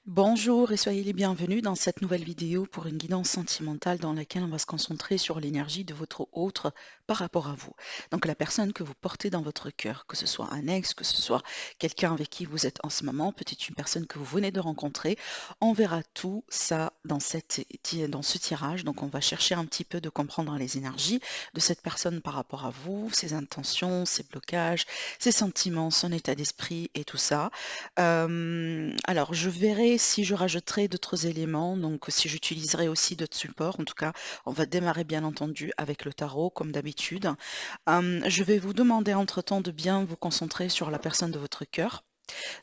Bonjour et soyez les bienvenus dans cette nouvelle vidéo pour une guidance sentimentale dans laquelle on va se concentrer sur l'énergie de votre autre par rapport à vous. Donc la personne que vous portez dans votre cœur, que ce soit un ex, que ce soit quelqu'un avec qui vous êtes en ce moment, peut-être une personne que vous venez de rencontrer, on verra tout ça dans ce tirage. Donc on va chercher un petit peu de comprendre les énergies de cette personne par rapport à vous, ses intentions, ses blocages, ses sentiments, son état d'esprit et tout ça. Alors je verrai si je rajouterai d'autres éléments, donc si j'utiliserai aussi d'autres supports. En tout cas, on va démarrer bien entendu avec le tarot comme d'habitude. Je vais vous demander entre-temps de bien vous concentrer sur la personne de votre cœur.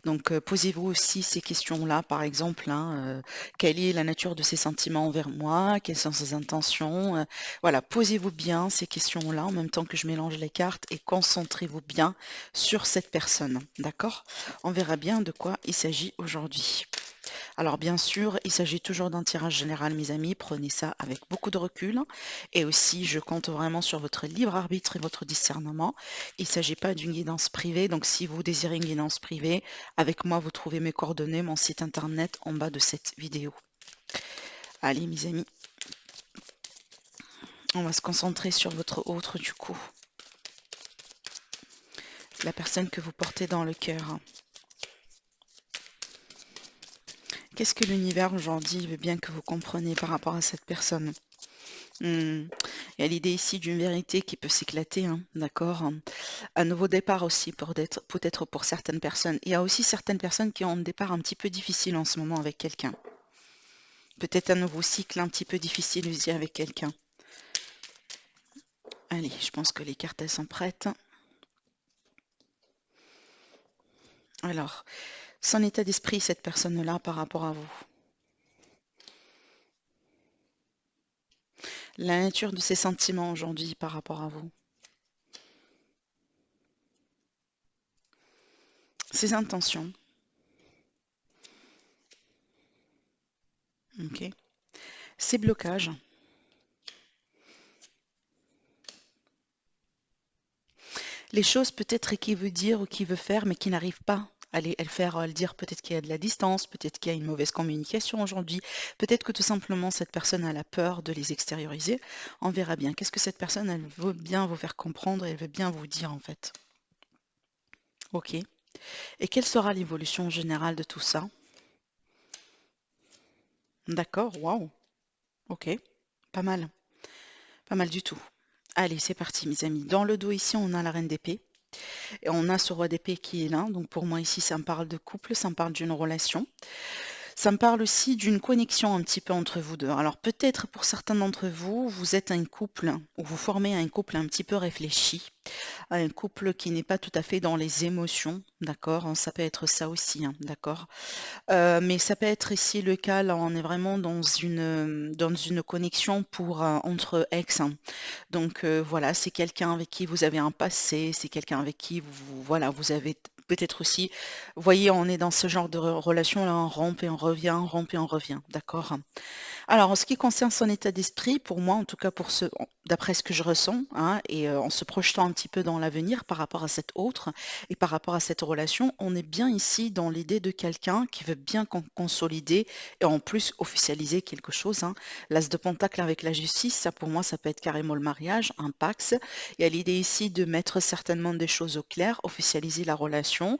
Donc, posez-vous aussi ces questions-là, par exemple, hein, quelle est la nature de ses sentiments envers moi? Quelles sont ses intentions? Voilà, posez-vous bien ces questions-là en même temps que je mélange les cartes et concentrez-vous bien sur cette personne, d'accord? On verra bien de quoi il s'agit aujourd'hui. Alors bien sûr, il s'agit toujours d'un tirage général, mes amis, prenez ça avec beaucoup de recul. Et aussi, je compte vraiment sur votre libre arbitre et votre discernement. Il ne s'agit pas d'une guidance privée, donc si vous désirez une guidance privée, avec moi, vous trouvez mes coordonnées, mon site internet en bas de cette vidéo. Allez, mes amis, on va se concentrer sur votre autre du coup, la personne que vous portez dans le cœur. Qu'est-ce que l'univers aujourd'hui veut bien que vous compreniez par rapport à cette personne? Il y a l'idée ici d'une vérité qui peut s'éclater, hein, d'accord? Un nouveau départ aussi peut-être pour certaines personnes. Il y a aussi certaines personnes qui ont un départ un petit peu difficile en ce moment avec quelqu'un. Peut-être un nouveau cycle un petit peu difficile aussi avec quelqu'un. Allez, je pense que les cartes, elles sont prêtes. Alors, son état d'esprit, cette personne-là, par rapport à vous. La nature de ses sentiments aujourd'hui par rapport à vous. Ses intentions. Ok. Ses blocages. Les choses peut-être qu'il veut dire ou qu'il veut faire, mais qui n'arrive pas à le faire, à le dire. Peut-être qu'il y a de la distance, peut-être qu'il y a une mauvaise communication aujourd'hui, peut-être que tout simplement cette personne a la peur de les extérioriser. On verra bien. Qu'est-ce que cette personne, elle veut bien vous faire comprendre, elle veut bien vous dire en fait. Ok. Et quelle sera l'évolution générale de tout ça? D'accord, waouh. Ok, pas mal. Pas mal du tout. Allez, c'est parti, mes amis. Dans le dos ici, on a la reine d'épée. Et on a ce roi d'épée qui est là. Donc pour moi ici, ça me parle de couple, ça me parle d'une relation. Ça me parle aussi d'une connexion un petit peu entre vous 2. Alors peut-être pour certains d'entre vous, vous êtes un couple ou vous formez un couple un petit peu réfléchi, un couple qui n'est pas tout à fait dans les émotions, d'accord? Ça peut être ça aussi, hein, d'accord? Mais ça peut être ici le cas, là, on est vraiment dans une connexion entre ex, hein. Donc voilà, c'est quelqu'un avec qui vous avez un passé, c'est quelqu'un avec qui voilà, vous avez peut-être aussi, vous voyez, on est dans ce genre de relation là, on rompt et on rompt et on revient, d'accord? Alors, en ce qui concerne son état d'esprit, pour moi, en tout cas d'après ce que je ressens, hein, et en se projetant un petit peu dans l'avenir par rapport à cette autre et par rapport à cette relation, on est bien ici dans l'idée de quelqu'un qui veut bien consolider et en plus officialiser quelque chose, hein. L'as de pentacle avec la justice, ça pour moi, ça peut être carrément le mariage, un pax. Il y a l'idée ici de mettre certainement des choses au clair, officialiser la relation,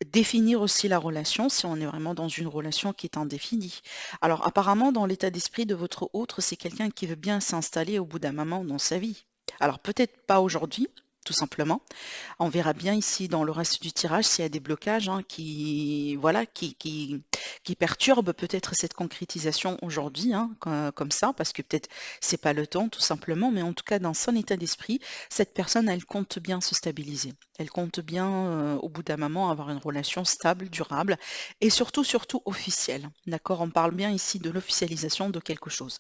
définir aussi la relation si on est vraiment dans une relation qui est indéfinie. Alors apparemment, dans l'état d'esprit de votre autre, c'est quelqu'un qui veut bien s'installer au bout d'un moment dans sa vie. Alors peut-être pas aujourd'hui, tout simplement. On verra bien ici dans le reste du tirage s'il y a des blocages, hein, qui, voilà, qui perturbent peut-être cette concrétisation aujourd'hui, hein, comme ça, parce que peut-être c'est pas le temps, tout simplement. Mais en tout cas, dans son état d'esprit, cette personne, elle compte bien se stabiliser. Elle compte bien, au bout d'un moment, avoir une relation stable, durable et surtout officielle. D'accord? On parle bien ici de l'officialisation de quelque chose.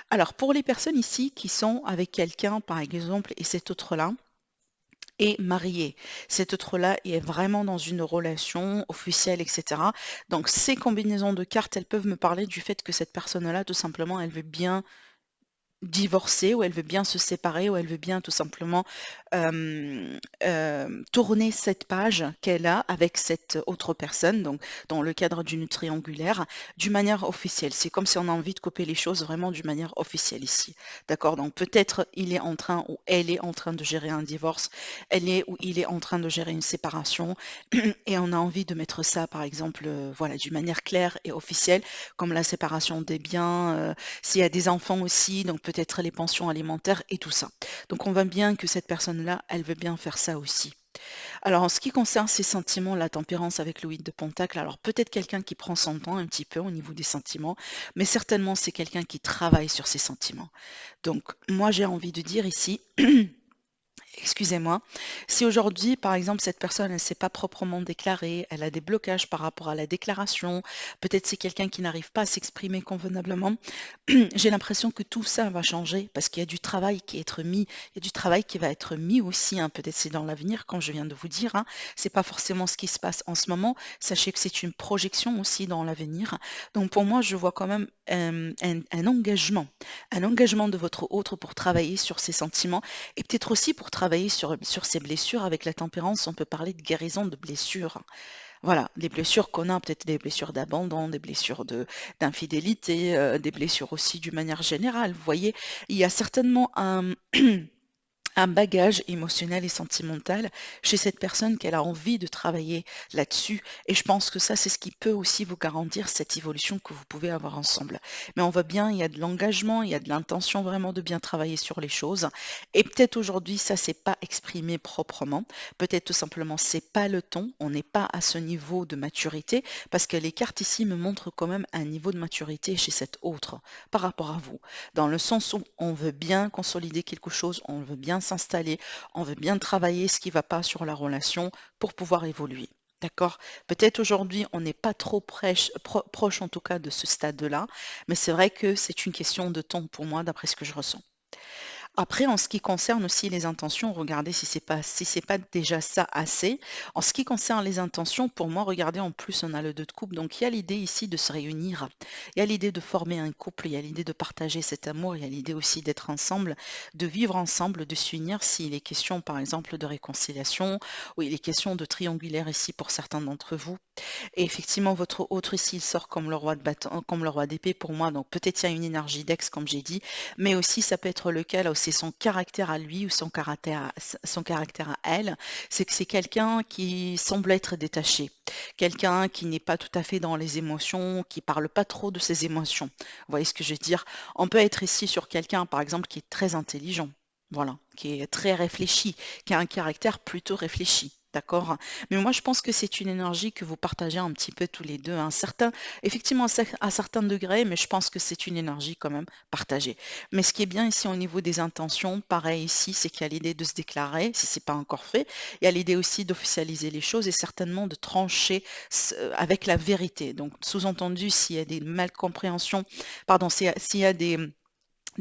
Alors, pour les personnes ici qui sont avec quelqu'un, par exemple, et cet autre-là est marié. Cet autre-là est vraiment dans une relation officielle, etc. Donc, ces combinaisons de cartes, elles peuvent me parler du fait que cette personne-là, tout simplement, elle veut bien divorcer, ou elle veut bien se séparer, ou elle veut bien tout simplement tourner cette page qu'elle a avec cette autre personne, donc dans le cadre d'une triangulaire, d'une manière officielle. C'est comme si on a envie de couper les choses vraiment d'une manière officielle ici. D'accord? Donc peut-être il est en train ou elle est en train de gérer un divorce, elle est ou il est en train de gérer une séparation, et on a envie de mettre ça, par exemple, voilà, d'une manière claire et officielle, comme la séparation des biens, s'il y a des enfants aussi, donc peut-être les pensions alimentaires et tout ça. Donc on voit bien que cette personne-là, elle veut bien faire ça aussi. Alors en ce qui concerne ses sentiments, la tempérance avec le 8 de Pentacle, alors peut-être quelqu'un qui prend son temps un petit peu au niveau des sentiments, mais certainement c'est quelqu'un qui travaille sur ses sentiments. Donc moi j'ai envie de dire ici, excusez-moi. Si aujourd'hui, par exemple, cette personne, elle ne s'est pas proprement déclarée, elle a des blocages par rapport à la déclaration, peut-être c'est quelqu'un qui n'arrive pas à s'exprimer convenablement, j'ai l'impression que tout ça va changer parce qu'il y a du travail qui est être mis, il y a du travail qui va être mis aussi, hein, peut-être c'est dans l'avenir, comme je viens de vous dire, hein. C'est pas forcément ce qui se passe en ce moment. Sachez que c'est une projection aussi dans l'avenir. Donc pour moi, je vois quand même un engagement de votre autre pour travailler sur ses sentiments et peut-être aussi pour travailler sur ses blessures. Avec la tempérance, on peut parler de guérison de blessures. Voilà, des blessures qu'on a, peut-être des blessures d'abandon, des blessures d'infidélité, des blessures aussi d'une manière générale. Vous voyez, il y a certainement un bagage émotionnel et sentimental chez cette personne qu'elle a envie de travailler là-dessus. Et je pense que ça, c'est ce qui peut aussi vous garantir cette évolution que vous pouvez avoir ensemble. Mais on voit bien, il y a de l'engagement, il y a de l'intention vraiment de bien travailler sur les choses. Et peut-être aujourd'hui, ça s'est pas exprimé proprement. Peut-être tout simplement, c'est pas le ton. On n'est pas à ce niveau de maturité parce que les cartes ici me montrent quand même un niveau de maturité chez cet autre par rapport à vous, dans le sens où on veut bien consolider quelque chose, on veut bien s'installer, on veut bien travailler ce qui ne va pas sur la relation pour pouvoir évoluer. D'accord? Peut-être aujourd'hui, on n'est pas trop proche en tout cas de ce stade-là, mais c'est vrai que c'est une question de temps pour moi, d'après ce que je ressens. Après, en ce qui concerne aussi les intentions, regardez si c'est pas déjà ça assez. En ce qui concerne les intentions, pour moi, regardez, en plus, on a le 2 de coupe, donc il y a l'idée ici de se réunir. Il y a l'idée de former un couple, il y a l'idée de partager cet amour, il y a l'idée aussi d'être ensemble, de vivre ensemble, de s'unir s'il est question, par exemple, de réconciliation, ou il est question de triangulaire ici pour certains d'entre vous. Et effectivement, votre autre ici, il sort comme le roi de bâton, comme le roi d'épée pour moi. Donc peut-être il y a une énergie d'ex, comme j'ai dit, mais aussi ça peut être le cas là où c'est son caractère à lui ou son caractère à elle. C'est que c'est quelqu'un qui semble être détaché, quelqu'un qui n'est pas tout à fait dans les émotions, qui parle pas trop de ses émotions. Vous voyez ce que je veux dire? On peut être ici sur quelqu'un, par exemple, qui est très intelligent. Voilà, qui est très réfléchi, qui a un caractère plutôt réfléchi. D'accord? Mais moi, je pense que c'est une énergie que vous partagez un petit peu tous les deux, à un certain, effectivement, à certains degrés, mais je pense que c'est une énergie quand même partagée. Mais ce qui est bien ici au niveau des intentions, pareil ici, c'est qu'il y a l'idée de se déclarer, si c'est pas encore fait. Il y a l'idée aussi d'officialiser les choses et certainement de trancher avec la vérité. Donc, sous-entendu, s'il y a des malcompréhensions, pardon, s'il y a des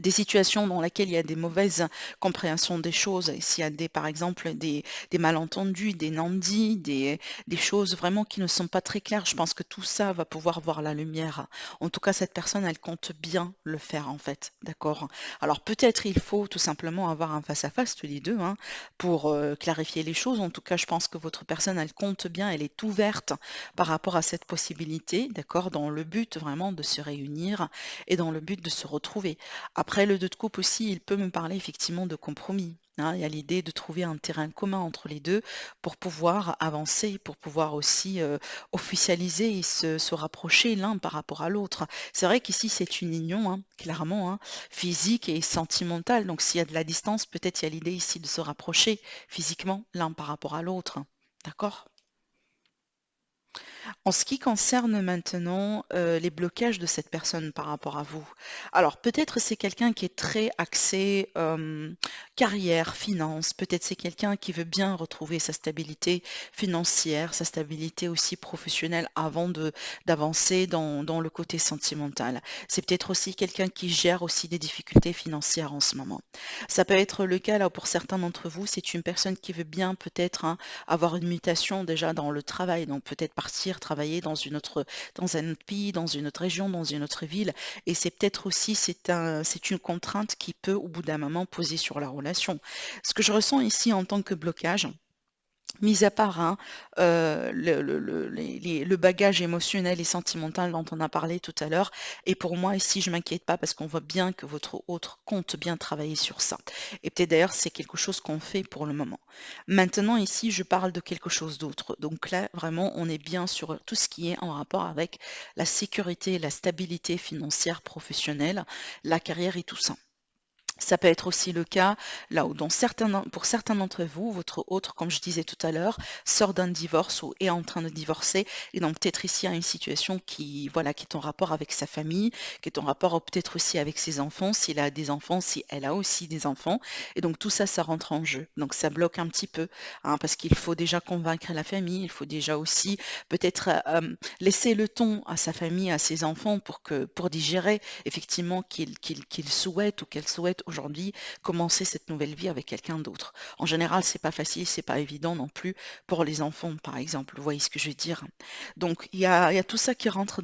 situations dans lesquelles il y a des mauvaises compréhensions des choses, et s'il y a par exemple, des malentendus, des non-dits, des choses vraiment qui ne sont pas très claires, je pense que tout ça va pouvoir voir la lumière. En tout cas, cette personne, elle compte bien le faire, en fait. D'accord? Alors peut-être il faut tout simplement avoir un face-à-face tous les deux, hein, pour clarifier les choses. En tout cas, je pense que votre personne, elle compte bien, elle est ouverte par rapport à cette possibilité, d'accord, dans le but vraiment de se réunir et dans le but de se retrouver. Après le 2 de coupe aussi, il peut me parler effectivement de compromis, hein. Il y a l'idée de trouver un terrain commun entre les 2 pour pouvoir avancer, pour pouvoir aussi, officialiser et se rapprocher l'un par rapport à l'autre. C'est vrai qu'ici, c'est une union, hein, clairement, hein, physique et sentimentale. Donc s'il y a de la distance, peut-être il y a l'idée ici de se rapprocher physiquement l'un par rapport à l'autre. D'accord? En ce qui concerne maintenant, les blocages de cette personne par rapport à vous, alors peut-être c'est quelqu'un qui est très axé, carrière, finance, peut-être c'est quelqu'un qui veut bien retrouver sa stabilité financière, sa stabilité aussi professionnelle avant d'avancer dans le côté sentimental. C'est peut-être aussi quelqu'un qui gère aussi des difficultés financières en ce moment. Ça peut être le cas là pour certains d'entre vous, c'est une personne qui veut bien peut-être, hein, avoir une mutation déjà dans le travail, donc peut-être partir partir travailler dans un autre pays, dans une autre région, dans une autre ville. Et c'est peut-être aussi, c'est une contrainte qui peut, au bout d'un moment, poser sur la relation. Ce que je ressens ici en tant que blocage, mis à part, hein, le bagage émotionnel et sentimental dont on a parlé tout à l'heure, et pour moi ici je m'inquiète pas parce qu'on voit bien que votre autre compte bien travailler sur ça. Et peut-être d'ailleurs c'est quelque chose qu'on fait pour le moment. Maintenant ici je parle de quelque chose d'autre. Donc là vraiment on est bien sur tout ce qui est en rapport avec la sécurité, la stabilité financière, professionnelle, la carrière et tout ça. Ça peut être aussi le cas là où pour certains d'entre vous, votre autre, comme je disais tout à l'heure, sort d'un divorce ou est en train de divorcer. Et donc peut-être ici il y a une situation qui, voilà, qui est en rapport avec sa famille, qui est en rapport peut-être aussi avec ses enfants, s'il a des enfants, si elle a aussi des enfants. Et donc tout ça, ça rentre en jeu. Donc ça bloque un petit peu, hein, parce qu'il faut déjà convaincre la famille, il faut déjà aussi peut-être laisser le temps à sa famille, à ses enfants pour digérer effectivement qu'il souhaite ou qu'elle souhaite aujourd'hui commencer cette nouvelle vie avec quelqu'un d'autre. En général, c'est pas facile, c'est pas évident non plus pour les enfants, par exemple. Vous voyez ce que je veux dire? Donc, il y a tout ça qui rentre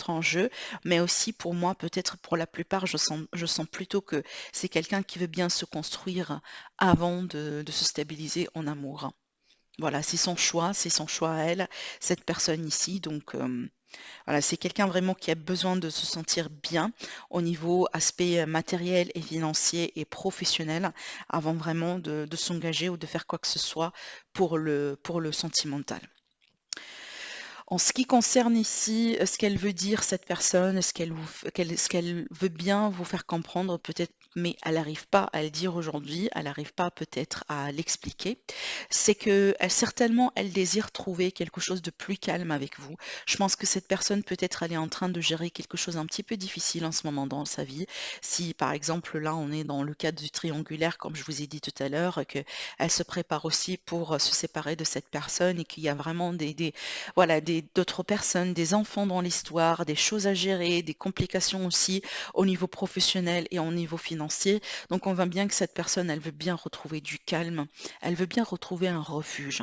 en jeu, mais aussi pour moi, peut-être pour la plupart, je sens plutôt que c'est quelqu'un qui veut bien se construire avant de se stabiliser en amour. Voilà, c'est son choix à elle, cette personne ici. Donc, voilà, c'est quelqu'un vraiment qui a besoin de se sentir bien au niveau aspect matériel et financier et professionnel avant vraiment de s'engager ou de faire quoi que ce soit pour le sentimental. En ce qui concerne ici, ce qu'elle veut dire cette personne, ce qu'elle veut bien vous faire comprendre peut-être, mais elle n'arrive pas à le dire aujourd'hui, elle n'arrive pas peut-être à l'expliquer, c'est que certainement elle désire trouver quelque chose de plus calme avec vous. Je pense que cette personne peut-être elle est en train de gérer quelque chose un petit peu difficile en ce moment dans sa vie. Si par exemple là on est dans le cadre du triangulaire, comme je vous ai dit tout à l'heure, que elle se prépare aussi pour se séparer de cette personne et qu'il y a vraiment voilà, d'autres personnes, des enfants dans l'histoire, des choses à gérer, des complications aussi au niveau professionnel et au niveau financier. Donc on voit bien que cette personne, elle veut bien retrouver du calme, elle veut bien retrouver un refuge.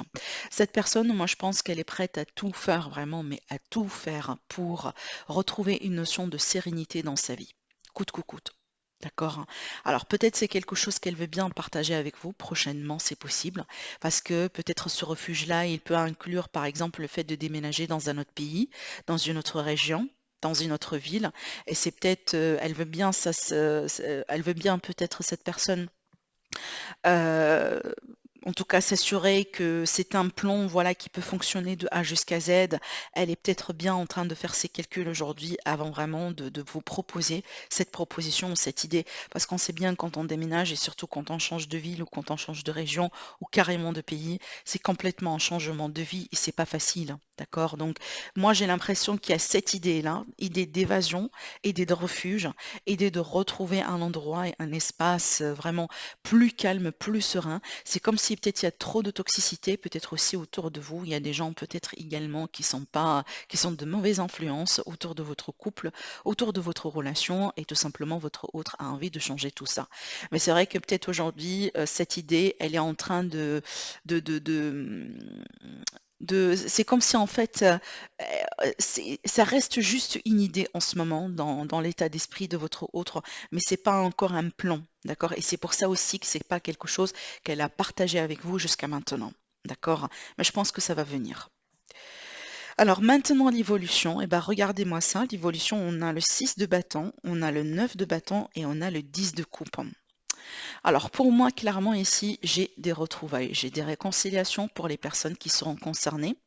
Cette personne, moi je pense qu'elle est prête à tout faire vraiment, mais à tout faire pour retrouver une notion de sérénité dans sa vie, coûte que coûte. D'accord. Alors peut-être c'est quelque chose qu'elle veut bien partager avec vous prochainement, c'est possible, parce que peut-être ce refuge-là, il peut inclure par exemple le fait de déménager dans un autre pays, dans une autre région, dans une autre ville, et c'est peut-être, elle veut bien elle veut bien peut-être cette personne Heu, en tout cas, s'assurer que c'est un plan, voilà, qui peut fonctionner de A jusqu'à Z. Elle est peut-être bien en train de faire ses calculs aujourd'hui avant vraiment de vous proposer cette proposition, cette idée. Parce qu'on sait bien quand on déménage et surtout quand on change de ville ou quand on change de région ou carrément de pays, c'est complètement un changement de vie et c'est pas facile, hein, d'accord? Donc moi, j'ai l'impression qu'il y a cette idée-là, idée d'évasion, idée de refuge, idée de retrouver un endroit et un espace, vraiment plus calme, plus serein. C'est comme si peut-être il y a trop de toxicité, peut-être aussi autour de vous. Il y a des gens peut-être également qui sont de mauvaises influences autour de votre couple, autour de votre relation, et tout simplement votre autre a envie de changer tout ça. Mais c'est vrai que peut-être aujourd'hui, cette idée, elle est en train de, de, de, hum, c'est comme si en fait, ça reste juste une idée en ce moment dans l'état d'esprit de votre autre, mais c'est pas encore un plan, d'accord? Et c'est pour ça aussi que c'est pas quelque chose qu'elle a partagé avec vous jusqu'à maintenant, d'accord? Mais je pense que ça va venir. Alors maintenant l'évolution, eh ben regardez-moi ça, l'évolution, on a le 6 de bâton, on a le 9 de bâton et on a le 10 de coupe. Alors pour moi, clairement ici, j'ai des retrouvailles, j'ai des réconciliations pour les personnes qui seront concernées,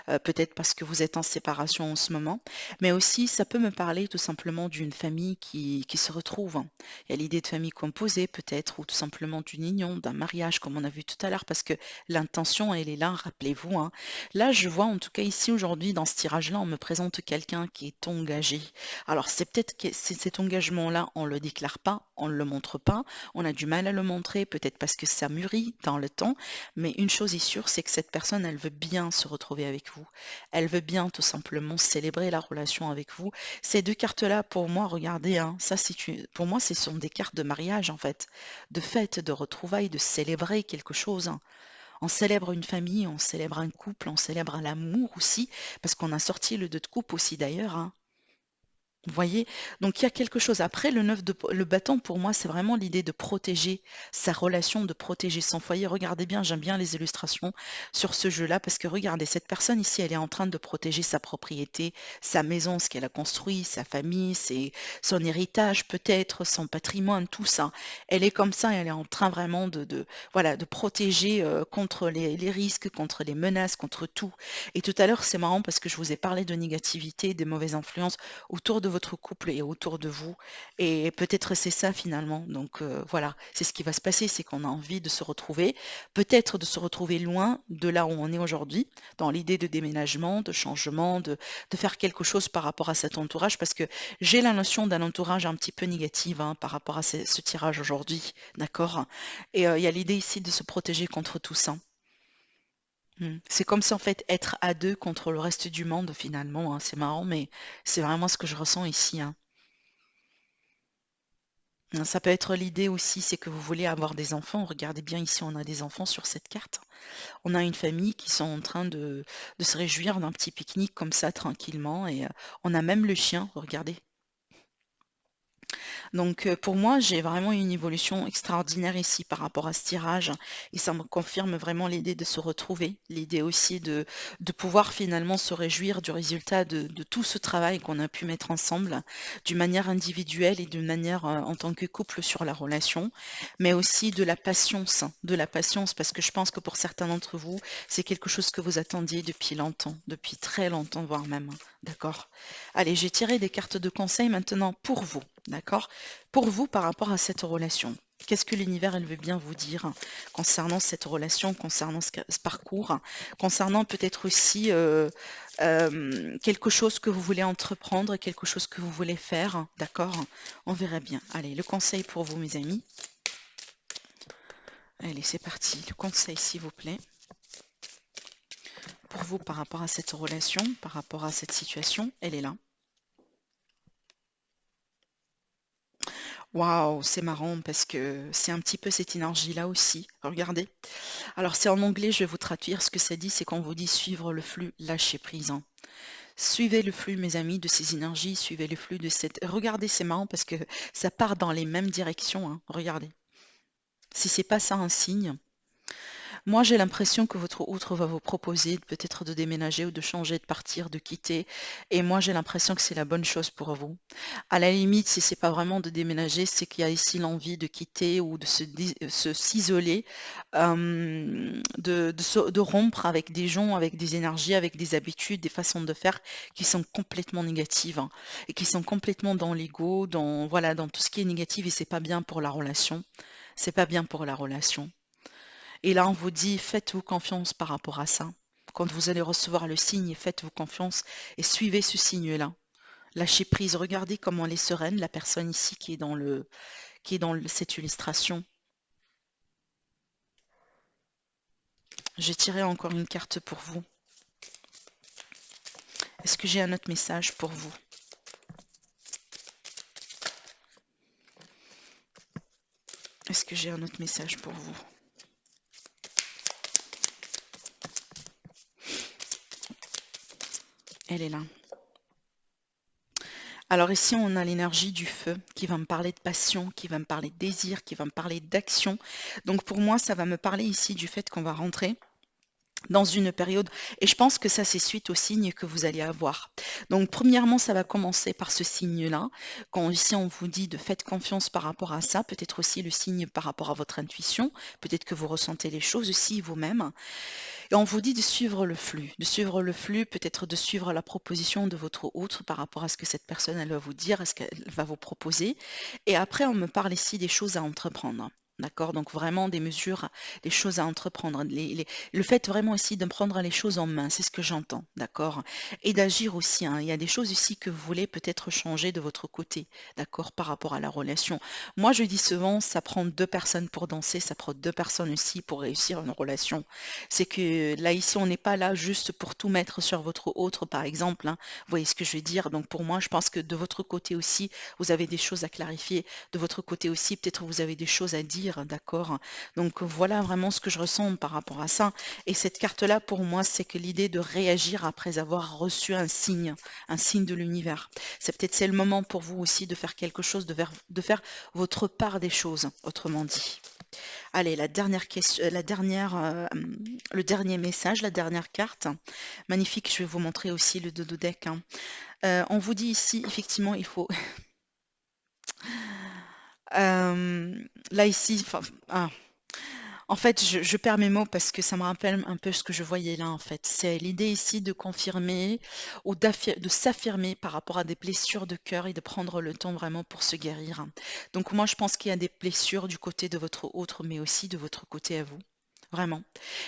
peut-être parce que vous êtes en séparation en ce moment, mais aussi ça peut me parler tout simplement d'une famille qui se retrouve. Il y a l'idée de famille composée peut-être, ou tout simplement d'une union, d'un mariage comme on a vu tout à l'heure, parce que l'intention, elle est là, rappelez-vous, hein. Là, je vois en tout cas ici aujourd'hui dans ce tirage-là, on me présente quelqu'un qui est engagé. Alors c'est peut-être que cet engagement-là, on ne le déclare pas, on ne le montre pas, on a du mal à le montrer, peut-être parce que ça mûrit dans le temps, mais une chose est sûre, c'est que cette personne, elle veut bien se retrouver avec vous. Elle veut bien tout simplement célébrer la relation avec vous. Ces deux cartes-là, pour moi, regardez, hein, ça, pour moi, ce sont des cartes de mariage, en fait, de fête, de retrouvailles, de célébrer quelque chose, hein. On célèbre une famille, on célèbre un couple, on célèbre l'amour aussi, parce qu'on a sorti le 2 de coupe aussi d'ailleurs, hein. Vous voyez? Donc il y a quelque chose. Après, le bâton, pour moi, c'est vraiment l'idée de protéger sa relation, de protéger son foyer. Regardez bien, j'aime bien les illustrations sur ce jeu-là, parce que regardez, cette personne ici, elle est en train de protéger sa propriété, sa maison, ce qu'elle a construit, sa famille, son héritage peut-être, son patrimoine, tout ça. Elle est comme ça, elle est en train vraiment voilà, de protéger contre les risques, contre les menaces, contre tout. Et tout à l'heure, c'est marrant parce que je vous ai parlé de négativité, des mauvaises influences autour de votre couple et autour de vous. Et peut-être c'est ça finalement. Donc voilà, c'est ce qui va se passer, c'est qu'on a envie de se retrouver, peut-être de se retrouver loin de là où on est aujourd'hui, dans l'idée de déménagement, de changement, de faire quelque chose par rapport à cet entourage, parce que j'ai la notion d'un entourage un petit peu négative hein, par rapport à ce tirage aujourd'hui, d'accord? Et il y a l'idée ici de se protéger contre tout ça. C'est comme si en fait être à 2 contre le reste du monde finalement, hein. C'est marrant, mais c'est vraiment ce que je ressens ici, hein. Ça peut être l'idée aussi, c'est que vous voulez avoir des enfants. Regardez bien ici, on a des enfants sur cette carte. On a une famille qui sont en train de se réjouir d'un petit pique-nique comme ça tranquillement et on a même le chien, regardez. Donc pour moi, j'ai vraiment une évolution extraordinaire ici par rapport à ce tirage et ça me confirme vraiment l'idée de se retrouver, l'idée aussi de pouvoir finalement se réjouir du résultat de tout ce travail qu'on a pu mettre ensemble, d'une manière individuelle et d'une manière en tant que couple sur la relation, mais aussi de la patience parce que je pense que pour certains d'entre vous, c'est quelque chose que vous attendiez depuis longtemps, depuis très longtemps, voire même, hein. D'accord? Allez, j'ai tiré des cartes de conseil maintenant pour vous, d'accord? Pour vous, par rapport à cette relation, qu'est-ce que l'univers, elle veut bien vous dire concernant cette relation, concernant ce parcours, concernant peut-être aussi quelque chose que vous voulez entreprendre, quelque chose que vous voulez faire, d'accord? On verra bien. Allez, le conseil pour vous, mes amis. Allez, c'est parti. Le conseil, s'il vous plaît. Pour vous, par rapport à cette relation, par rapport à cette situation, elle est là. Waouh, c'est marrant parce que c'est un petit peu cette énergie-là aussi. Regardez. Alors c'est en anglais, je vais vous traduire ce que ça dit, c'est qu'on vous dit suivre le flux, lâcher prise, hein. Suivez le flux, mes amis, de ces énergies, suivez le flux de cette. Regardez, c'est marrant parce que ça part dans les mêmes directions, hein. Regardez. Si c'est pas ça un signe, moi, j'ai l'impression que votre outre va vous proposer peut-être de déménager ou de changer, de partir, de quitter. Et moi, j'ai l'impression que c'est la bonne chose pour vous. À la limite, si c'est pas vraiment de déménager, c'est qu'il y a ici l'envie de quitter ou de s'isoler, de rompre avec des gens, avec des énergies, avec des habitudes, des façons de faire qui sont complètement négatives hein, et qui sont complètement dans l'ego, dans voilà, dans tout ce qui est négatif et c'est pas bien pour la relation. C'est pas bien pour la relation. Et là, on vous dit, faites-vous confiance par rapport à ça. Quand vous allez recevoir le signe, faites-vous confiance et suivez ce signe-là. Lâchez prise. Regardez comment elle est sereine, la personne ici qui est cette illustration. J'ai tiré encore une carte pour vous. Est-ce que j'ai un autre message pour vous? Est-ce que j'ai un autre message pour vous? Elle est là. Alors ici, on a l'énergie du feu qui va me parler de passion, qui va me parler de désir, qui va me parler d'action. Donc pour moi, ça va me parler ici du fait qu'on va rentrer dans une période, et je pense que ça c'est suite au signe que vous allez avoir. Donc premièrement, ça va commencer par ce signe-là. Quand ici on vous dit de faites confiance par rapport à ça, peut-être aussi le signe par rapport à votre intuition, peut-être que vous ressentez les choses aussi vous-même. Et on vous dit de suivre le flux, peut-être de suivre la proposition de votre autre par rapport à ce que cette personne elle va vous dire, à ce qu'elle va vous proposer. Et après, on me parle ici des choses à entreprendre. D'accord? Donc vraiment des mesures, des choses à entreprendre. Le fait vraiment aussi de prendre les choses en main, c'est ce que j'entends. D'accord? Et d'agir aussi, hein. Il y a des choses ici que vous voulez peut-être changer de votre côté. D'accord? Par rapport à la relation. Moi, je dis souvent, ça prend deux personnes pour danser, ça prend deux personnes aussi pour réussir une relation. C'est que là, ici, on n'est pas là juste pour tout mettre sur votre autre, par exemple, hein. Vous voyez ce que je veux dire? Donc pour moi, je pense que de votre côté aussi, vous avez des choses à clarifier. De votre côté aussi, peut-être vous avez des choses à dire guérir, d'accord? Donc voilà vraiment ce que je ressens par rapport à ça. Et cette carte-là, pour moi, c'est que l'idée de réagir après avoir reçu un signe de l'univers. C'est le moment pour vous aussi de faire quelque chose, de faire votre part des choses, autrement dit. Allez, la dernière question, le dernier message, la dernière carte. Magnifique, je vais vous montrer aussi le dodo deck, hein. On vous dit ici, effectivement, il faut. Là, ici, en fait, je perds mes mots parce que ça me rappelle un peu ce que je voyais là, en fait. C'est l'idée ici de confirmer ou de s'affirmer par rapport à des blessures de cœur et de prendre le temps vraiment pour se guérir. Donc moi, je pense qu'il y a des blessures du côté de votre autre, mais aussi de votre côté à vous. Vraiment.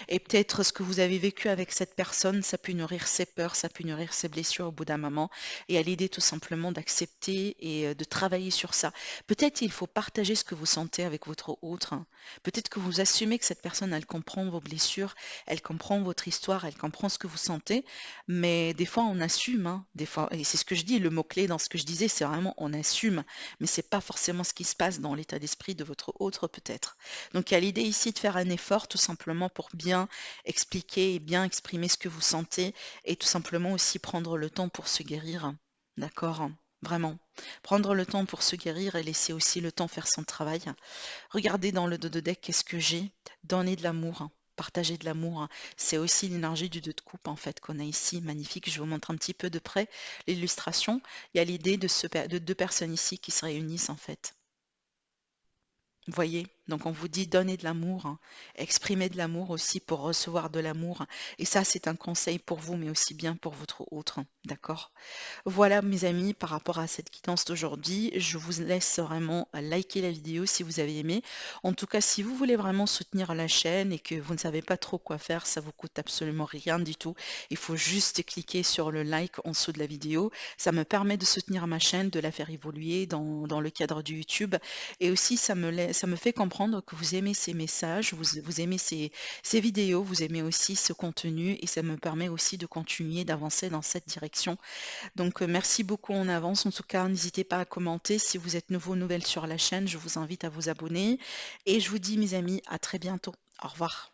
Et peut-être ce que vous avez vécu avec cette personne, ça peut nourrir ses peurs, ça peut nourrir ses blessures au bout d'un moment. Et à l'idée tout simplement d'accepter et de travailler sur ça. Peut-être il faut partager ce que vous sentez avec votre autre, hein. Peut-être que vous assumez que cette personne, elle comprend vos blessures, elle comprend votre histoire, elle comprend ce que vous sentez. Mais des fois, on assume, hein, des fois, et c'est ce que je dis, le mot-clé dans ce que je disais, c'est vraiment on assume, mais c'est pas forcément ce qui se passe dans l'état d'esprit de votre autre peut-être. Donc il y a l'idée ici de faire un effort tout simplement pour bien expliquer et bien exprimer ce que vous sentez et tout simplement aussi prendre le temps pour se guérir. D'accord? Vraiment. Prendre le temps pour se guérir et laisser aussi le temps faire son travail. Regardez dans le dos de deck, qu'est-ce que j'ai? Donner de l'amour. Partager de l'amour, c'est aussi l'énergie du 2 de coupe en fait qu'on a ici, magnifique. Je vous montre un petit peu de près l'illustration. Il y a l'idée de deux personnes ici qui se réunissent en fait. Vous voyez? Donc on vous dit donner de l'amour, hein, exprimer de l'amour aussi pour recevoir de l'amour. Et ça, c'est un conseil pour vous, mais aussi bien pour votre autre. D'accord? Voilà, mes amis, par rapport à cette guidance d'aujourd'hui, je vous laisse vraiment liker la vidéo si vous avez aimé. En tout cas, si vous voulez vraiment soutenir la chaîne et que vous ne savez pas trop quoi faire, ça vous coûte absolument rien du tout. Il faut juste cliquer sur le like en dessous de la vidéo. Ça me permet de soutenir ma chaîne, de la faire évoluer dans le cadre du YouTube. Et aussi, ça me fait comprendre que vous aimez ces messages, vous aimez ces vidéos, vous aimez aussi ce contenu et ça me permet aussi de continuer d'avancer dans cette direction. Donc, merci beaucoup en avance. En tout cas, n'hésitez pas à commenter. Si vous êtes nouveau, nouvelle sur la chaîne, je vous invite à vous abonner. Et je vous dis, mes amis, à très bientôt. Au revoir.